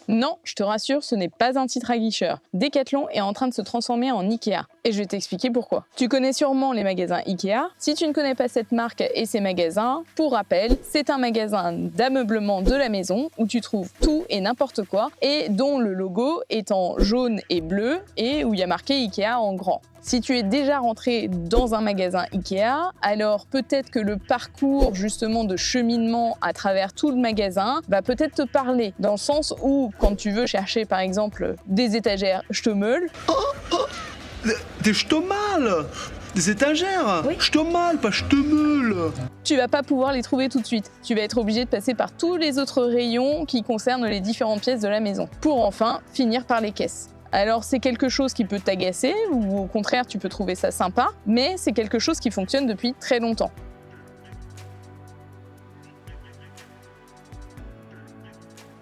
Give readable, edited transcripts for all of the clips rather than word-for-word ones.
Non, je te rassure, ce n'est pas un titre aguicheur. Decathlon est en train de se transformer en Ikea. Et je vais t'expliquer pourquoi. Tu connais sûrement les magasins Ikea. Si tu ne connais pas cette marque et ses magasins, pour rappel, c'est un magasin d'ameublement de la maison où tu trouves tout et n'importe quoi et dont le logo est en jaune et bleu et où il y a marqué Ikea en grand. Si tu es déjà rentré dans un magasin Ikea, alors peut-être que le parcours justement de cheminement à travers tout le magasin va peut-être te parler, dans le sens où quand tu veux chercher par exemple des étagères Stömmel, Des Stömmel, des étagères, oui. Stömmel, pas Stömmel. Tu vas pas pouvoir les trouver tout de suite. Tu vas être obligé de passer par tous les autres rayons qui concernent les différentes pièces de la maison, pour enfin finir par les caisses. Alors c'est quelque chose qui peut t'agacer, ou au contraire tu peux trouver ça sympa, mais c'est quelque chose qui fonctionne depuis très longtemps.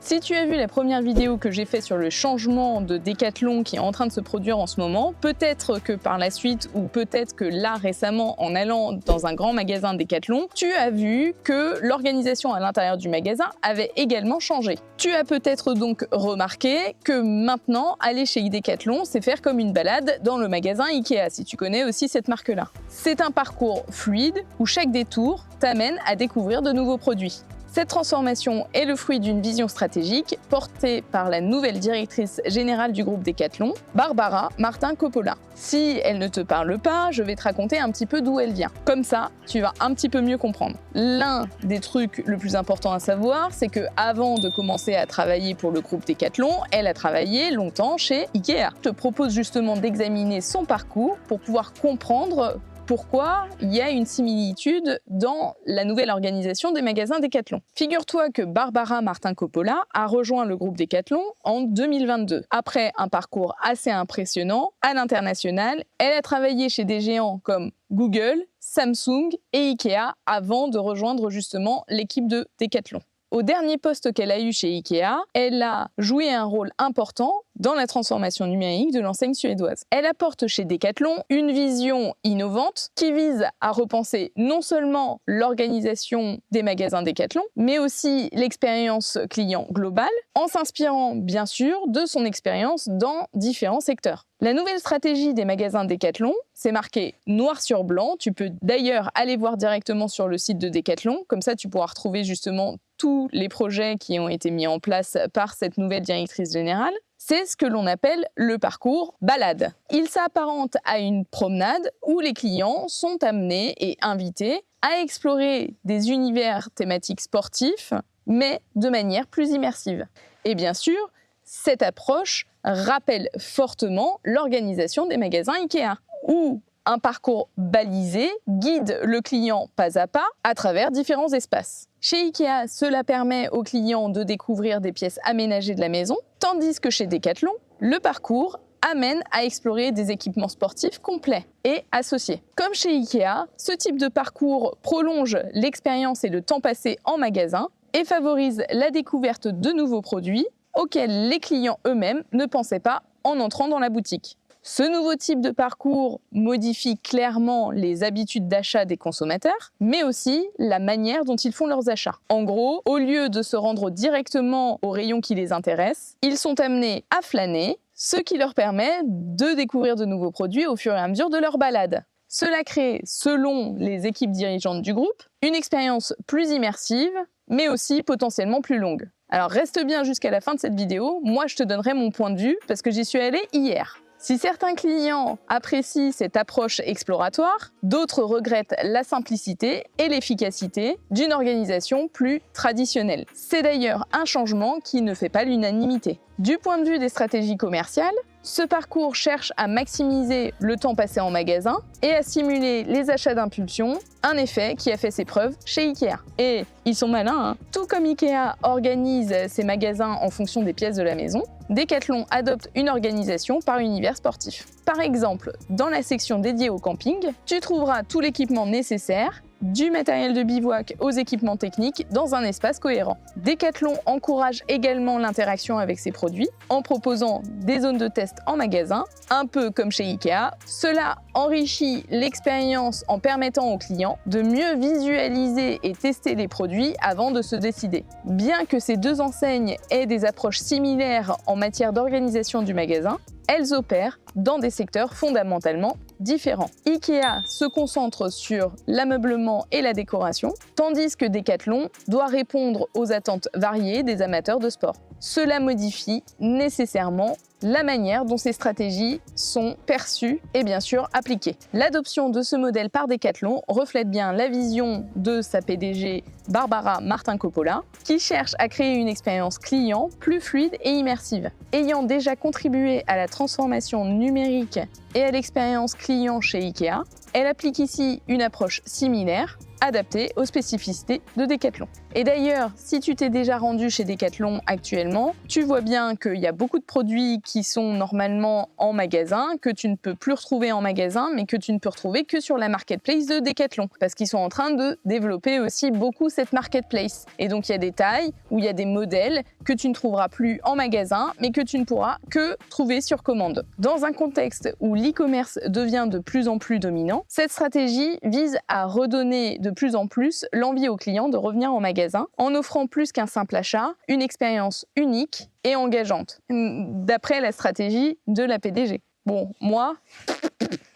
Si tu as vu la première vidéo que j'ai faite sur le changement de Decathlon qui est en train de se produire en ce moment, peut-être que par la suite ou peut-être que là récemment en allant dans un grand magasin Decathlon, tu as vu que l'organisation à l'intérieur du magasin avait également changé. Tu as peut-être donc remarqué que maintenant aller chez Decathlon, c'est faire comme une balade dans le magasin Ikea, si tu connais aussi cette marque-là. C'est un parcours fluide où chaque détour t'amène à découvrir de nouveaux produits. Cette transformation est le fruit d'une vision stratégique portée par la nouvelle directrice générale du groupe Decathlon, Barbara Martin-Coppola. Si elle ne te parle pas, je vais te raconter un petit peu d'où elle vient. Comme ça, tu vas un petit peu mieux comprendre. L'un des trucs le plus important à savoir, c'est que avant de commencer à travailler pour le groupe Decathlon, elle a travaillé longtemps chez Ikea. Je te propose justement d'examiner son parcours pour pouvoir comprendre pourquoi il y a une similitude dans la nouvelle organisation des magasins Decathlon. Figure-toi que Barbara Martin-Coppola a rejoint le groupe Decathlon en 2022. Après un parcours assez impressionnant à l'international, elle a travaillé chez des géants comme Google, Samsung et Ikea avant de rejoindre justement l'équipe de Decathlon. Au dernier poste qu'elle a eu chez Ikea, elle a joué un rôle important dans la transformation numérique de l'enseigne suédoise. Elle apporte chez Decathlon une vision innovante qui vise à repenser non seulement l'organisation des magasins Decathlon, mais aussi l'expérience client globale, en s'inspirant bien sûr de son expérience dans différents secteurs. La nouvelle stratégie des magasins Decathlon, c'est marqué noir sur blanc. Tu peux d'ailleurs aller voir directement sur le site de Decathlon, comme ça tu pourras retrouver justement tous les projets qui ont été mis en place par cette nouvelle directrice générale. C'est ce que l'on appelle le parcours balade. Il s'apparente à une promenade où les clients sont amenés et invités à explorer des univers thématiques sportifs, mais de manière plus immersive. Et bien sûr, cette approche rappelle fortement l'organisation des magasins Ikea, où un parcours balisé guide le client pas à pas à travers différents espaces. Chez Ikea, cela permet aux clients de découvrir des pièces aménagées de la maison, tandis que chez Decathlon, le parcours amène à explorer des équipements sportifs complets et associés. Comme chez Ikea, ce type de parcours prolonge l'expérience et le temps passé en magasin et favorise la découverte de nouveaux produits auxquels les clients eux-mêmes ne pensaient pas en entrant dans la boutique. Ce nouveau type de parcours modifie clairement les habitudes d'achat des consommateurs, mais aussi la manière dont ils font leurs achats. En gros, au lieu de se rendre directement aux rayons qui les intéressent, ils sont amenés à flâner, ce qui leur permet de découvrir de nouveaux produits au fur et à mesure de leur balade. Cela crée, selon les équipes dirigeantes du groupe, une expérience plus immersive, mais aussi potentiellement plus longue. Alors reste bien jusqu'à la fin de cette vidéo, moi je te donnerai mon point de vue parce que j'y suis allée hier. Si certains clients apprécient cette approche exploratoire, d'autres regrettent la simplicité et l'efficacité d'une organisation plus traditionnelle. C'est d'ailleurs un changement qui ne fait pas l'unanimité. Du point de vue des stratégies commerciales, ce parcours cherche à maximiser le temps passé en magasin et à simuler les achats d'impulsion, un effet qui a fait ses preuves chez Ikea. Et ils sont malins, hein. Tout comme Ikea organise ses magasins en fonction des pièces de la maison, Decathlon adopte une organisation par univers sportif. Par exemple, dans la section dédiée au camping, tu trouveras tout l'équipement nécessaire du matériel de bivouac aux équipements techniques dans un espace cohérent. Decathlon encourage également l'interaction avec ses produits en proposant des zones de test en magasin, un peu comme chez Ikea. Cela enrichit l'expérience en permettant aux clients de mieux visualiser et tester les produits avant de se décider. Bien que ces deux enseignes aient des approches similaires en matière d'organisation du magasin, elles opèrent dans des secteurs fondamentalement différents. Ikea se concentre sur l'ameublement et la décoration, tandis que Decathlon doit répondre aux attentes variées des amateurs de sport. Cela modifie nécessairement la manière dont ces stratégies sont perçues et bien sûr appliquées. L'adoption de ce modèle par Decathlon reflète bien la vision de sa PDG Barbara Martin-Coppola, qui cherche à créer une expérience client plus fluide et immersive. Ayant déjà contribué à la transformation numérique et à l'expérience client chez Ikea, elle applique ici une approche similaire, adaptée aux spécificités de Decathlon. Et d'ailleurs, si tu t'es déjà rendu chez Decathlon actuellement, tu vois bien qu'il y a beaucoup de produits qui sont normalement en magasin, que tu ne peux plus retrouver en magasin, mais que tu ne peux retrouver que sur la marketplace de Decathlon, parce qu'ils sont en train de développer aussi beaucoup cette marketplace. Et donc il y a des tailles où il y a des modèles que tu ne trouveras plus en magasin, mais que tu ne pourras que trouver sur commande. Dans un contexte où l'e-commerce devient de plus en plus dominant, cette stratégie vise à redonner de plus en plus l'envie aux clients de revenir en magasin en offrant plus qu'un simple achat, une expérience unique et engageante, d'après la stratégie de la PDG. Bon, moi,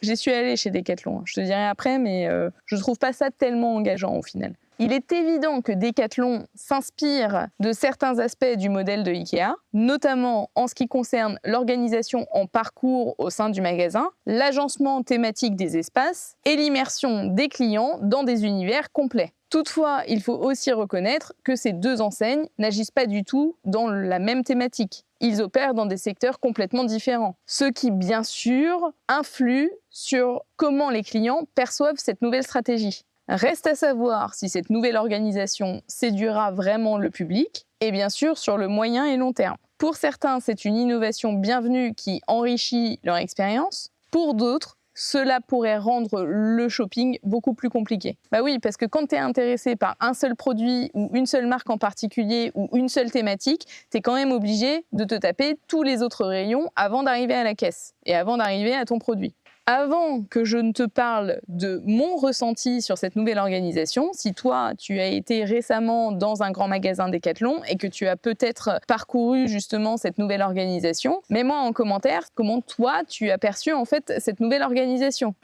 j'y suis allée chez Decathlon, je te dirai après, mais je trouve pas ça tellement engageant au final. Il est évident que Decathlon s'inspire de certains aspects du modèle de Ikea, notamment en ce qui concerne l'organisation en parcours au sein du magasin, l'agencement thématique des espaces et l'immersion des clients dans des univers complets. Toutefois, il faut aussi reconnaître que ces deux enseignes n'agissent pas du tout dans la même thématique. Ils opèrent dans des secteurs complètement différents, ce qui, bien sûr, influe sur comment les clients perçoivent cette nouvelle stratégie. Reste à savoir si cette nouvelle organisation séduira vraiment le public, et bien sûr sur le moyen et long terme. Pour certains, c'est une innovation bienvenue qui enrichit leur expérience. Pour d'autres, cela pourrait rendre le shopping beaucoup plus compliqué. Bah oui, parce que quand tu es intéressé par un seul produit ou une seule marque en particulier ou une seule thématique, tu es quand même obligé de te taper tous les autres rayons avant d'arriver à la caisse et avant d'arriver à ton produit. Avant que je ne te parle de mon ressenti sur cette nouvelle organisation, si toi, tu as été récemment dans un grand magasin Decathlon et que tu as peut-être parcouru justement cette nouvelle organisation, mets-moi en commentaire comment toi, tu as perçu en fait cette nouvelle organisation.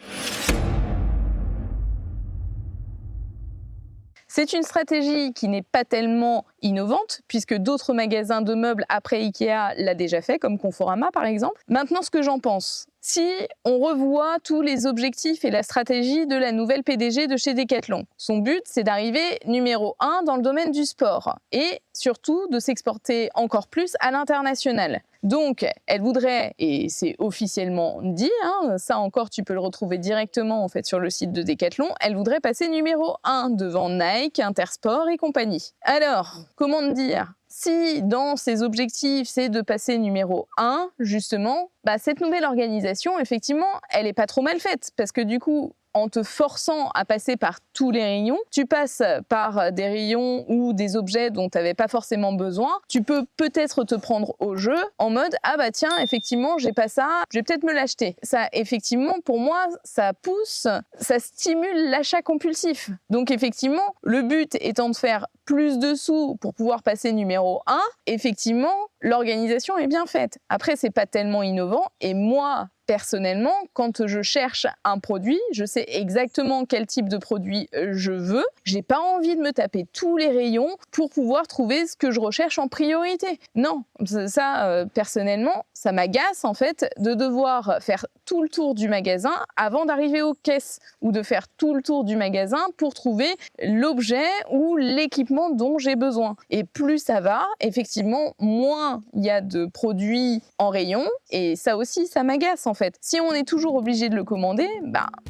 C'est une stratégie qui n'est pas tellement innovante, puisque d'autres magasins de meubles après Ikea l'a déjà fait, comme Conforama par exemple. Maintenant, ce que j'en pense. Si on revoit tous les objectifs et la stratégie de la nouvelle PDG de chez Decathlon, son but, c'est d'arriver numéro 1 dans le domaine du sport et surtout de s'exporter encore plus à l'international. Donc, elle voudrait, et c'est officiellement dit, ça encore tu peux le retrouver directement en fait sur le site de Decathlon, elle voudrait passer numéro 1 devant Nike, Intersport et compagnie. Alors, comment te dire ? Si dans ses objectifs, c'est de passer numéro 1, justement, cette nouvelle organisation, effectivement, elle n'est pas trop mal faite. Parce que du coup, en te forçant à passer par tous les rayons, tu passes par des rayons ou des objets dont tu n'avais pas forcément besoin. Tu peux peut-être te prendre au jeu en mode « Ah bah tiens, effectivement, j'ai pas ça, je vais peut-être me l'acheter ». Ça, effectivement, pour moi, ça pousse, ça stimule l'achat compulsif. Donc effectivement, le but étant de faire plus de sous pour pouvoir passer numéro 1, effectivement, l'organisation est bien faite. Après, c'est pas tellement innovant et moi, personnellement, quand je cherche un produit, je sais exactement quel type de produit je veux. J'ai pas envie de me taper tous les rayons pour pouvoir trouver ce que je recherche en priorité. Non, ça, personnellement, ça m'agace en fait de devoir faire tout le tour du magasin avant d'arriver aux caisses ou de faire tout le tour du magasin pour trouver l'objet ou l'équipement dont j'ai besoin. Et plus ça va, effectivement, moins combien il y a de produits en rayon, et ça aussi, ça m'agace en fait. Si on est toujours obligé de le commander,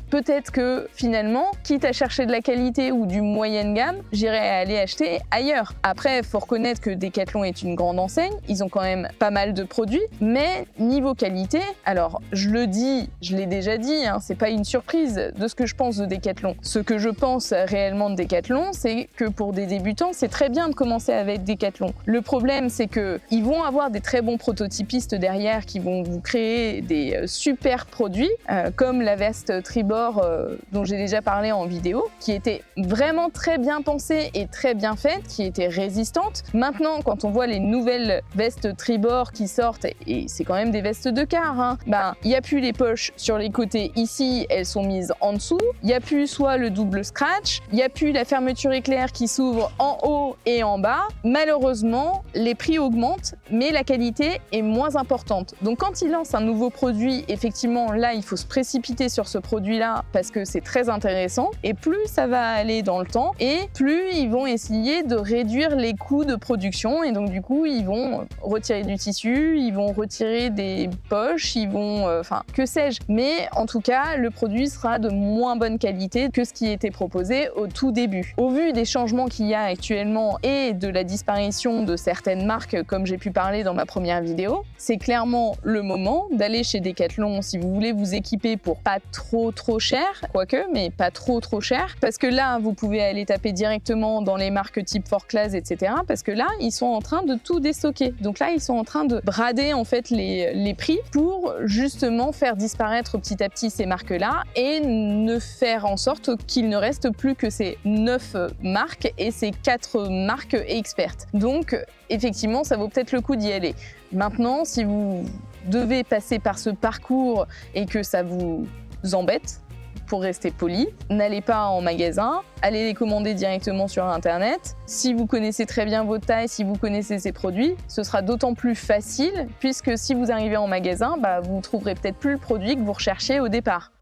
peut-être que finalement, quitte à chercher de la qualité ou du moyenne gamme, j'irai aller acheter ailleurs. Après, il faut reconnaître que Decathlon est une grande enseigne, ils ont quand même pas mal de produits, mais niveau qualité, alors je le dis, je l'ai déjà dit, c'est pas une surprise de ce que je pense de Decathlon. Ce que je pense réellement de Decathlon, c'est que pour des débutants, c'est très bien de commencer avec Decathlon. Le problème, c'est qu'ils vont avoir des très bons prototypistes derrière qui vont vous créer des super produits, comme la veste tribord dont j'ai déjà parlé en vidéo, qui était vraiment très bien pensée et très bien faite, qui était résistante. Maintenant, quand on voit les nouvelles vestes tribord qui sortent, et c'est quand même des vestes de quart, il n'y a plus les poches sur les côtés ici, elles sont mises en dessous, il n'y a plus soit le double scratch, il n'y a plus la fermeture éclair qui s'ouvre en haut et en bas. Malheureusement, les prix augmentent, mais la qualité est moins importante. Donc quand ils lancent un nouveau produit, effectivement, là, il faut se précipiter sur ce produit-là parce que c'est très intéressant. Et plus ça va aller dans le temps, et plus ils vont essayer de réduire les coûts de production. Et donc du coup, ils vont retirer du tissu, ils vont retirer des poches, ils vont... que sais-je. Mais en tout cas, le produit sera de moins bonne qualité que ce qui était proposé au tout début. Au vu des changements qu'il y a actuellement et de la disparition de certaines marques, comme j'ai pu parler dans ma première vidéo, c'est clairement le moment d'aller chez Decathlon si vous voulez vous équiper pour pas trop cher, quoique, mais pas trop cher, parce que là, vous pouvez aller taper directement dans les marques type 4Class, etc., parce que là, ils sont en train de tout déstocker. Donc là, ils sont en train de brader en fait les prix pour justement faire disparaître petit à petit ces marques-là et ne faire en sorte qu'il ne reste plus que ces 9 marques et ces 4 marques expertes. Donc, effectivement, ça vaut peut-être le coup d'y aller. Maintenant, si vous devez passer par ce parcours et que ça vous embête, pour rester poli, n'allez pas en magasin, allez les commander directement sur Internet. Si vous connaissez très bien votre taille, si vous connaissez ces produits, ce sera d'autant plus facile puisque si vous arrivez en magasin, vous ne trouverez peut-être plus le produit que vous recherchiez au départ.